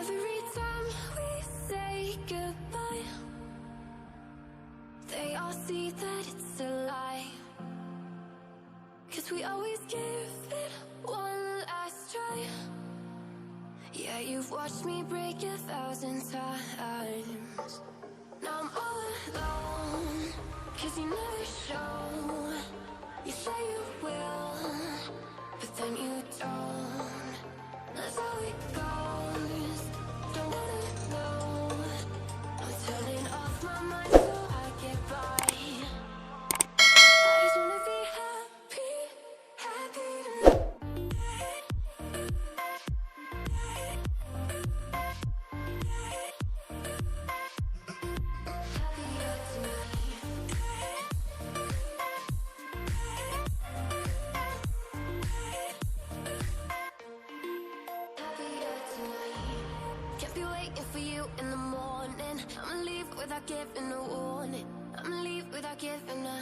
Every time we say goodbye, they all see that it's a lie. 'Cause we always give it one last try. Yeah, you've watched me break 1,000 times. Now I'm all alone, 'cause you never show. You say you will, but then you don't. That's how it goes. Don't wanna know. I'm turning off my mind so I get by. I just wanna be happy, happy tonight. Happier tonight. Happier tonight. Can't be waiting for you in the morning. I'ma leave without giving a warning. I'ma leave without giving a.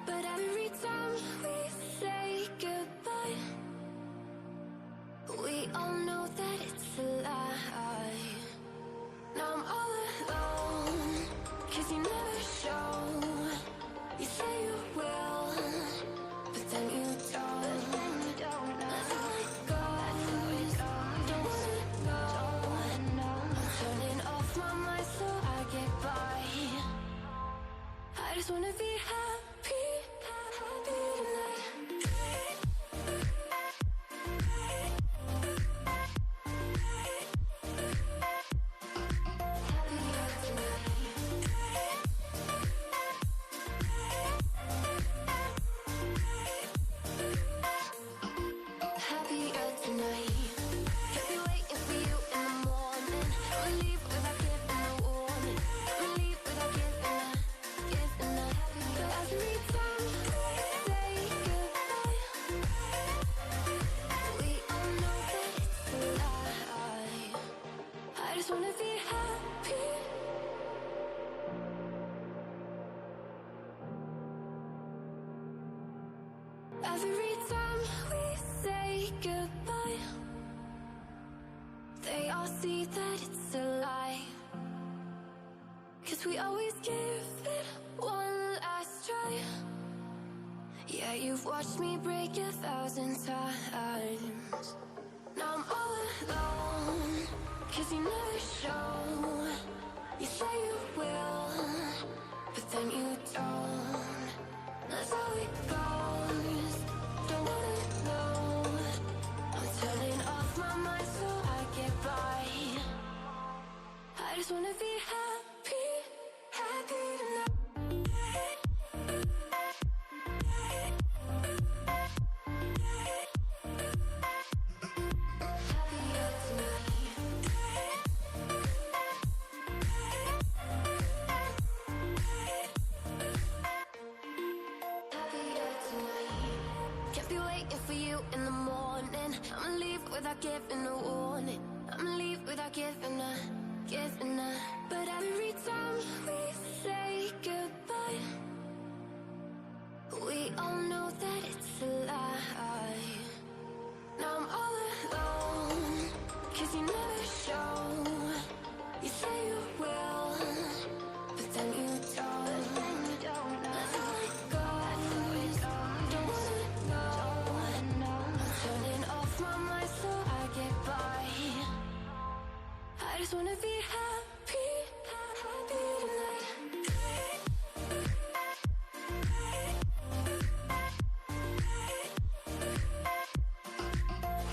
But every time we say goodbye, we all know that it's a lie. Now I'm all alone, 'cause you never show. You say you will, but then you don't. That's how it goes. Don't wanna know. I'm turning off my mind so I get by. I just wanna be happy, happy tonight. Happier tonight. Happier tonight. Can't be waiting for you in the morning. I'ma leave without giving a warning. I'ma leave without giving a. But every time we say goodbye, we all know that it's a lie. I just wanna be happy. Every time we say goodbye, they all see that it's a lie. 'Cause we always give it one last try. Yeah, you've watched me break 1,000 times. Now I'm all alone, 'cause you never show. You say you will, but then you don't. That's how it goes. Don't wanna know. I'm turning off my mind so I get by. I just wanna be happy, happy tonight. Happier tonight. Happier tonight. Can't be waiting for you in the morning. I'ma leave without giving a warning. I'ma leave without giving a. But every time we say goodbye, we all know that it's a lie. Now I'm all alone, 'cause you never show. You say you will, but then you don't. That's how it goes. Don't wanna know. I'm turning off my mind so I get by. I just wanna be happy, happy tonight.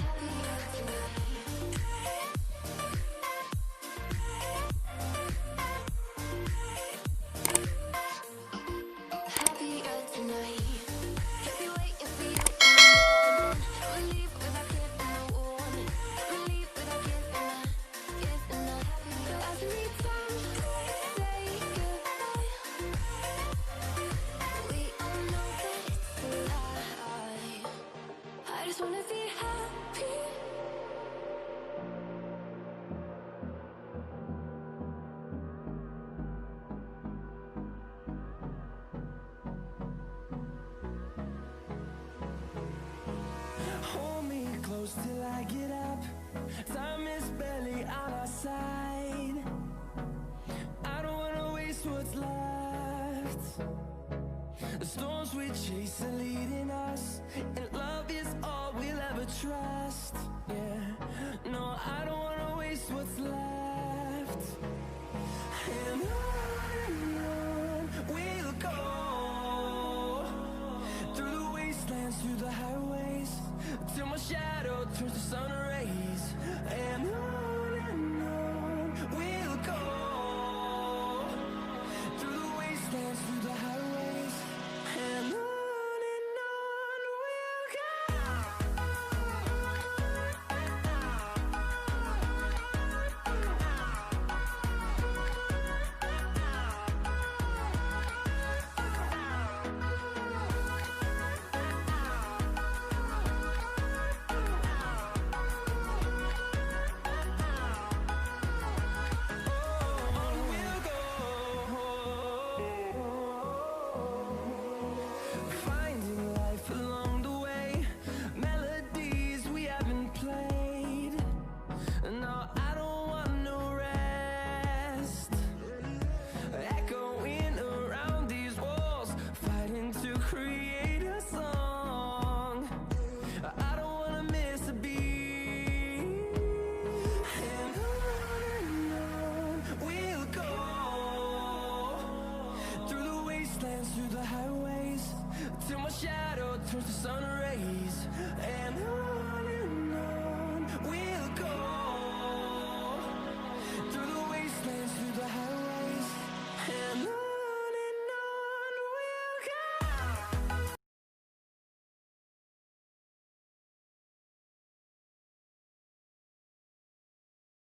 Happier tonight. Happier tonight. Can't be waiting for you in the morning. I'ma leave without giving a warning. I'ma leave without giving a. But every time we say goodbye, we all know that it's a lie. I just wanna be happy. Hold me close till I get up. Time is better. The storms we chase are leading us, and love is all we'll ever trust. Yeah, no, I don't wanna waste what's left. And on we'll go, through the wastelands, through the highways, till my shadow turns to sun rays.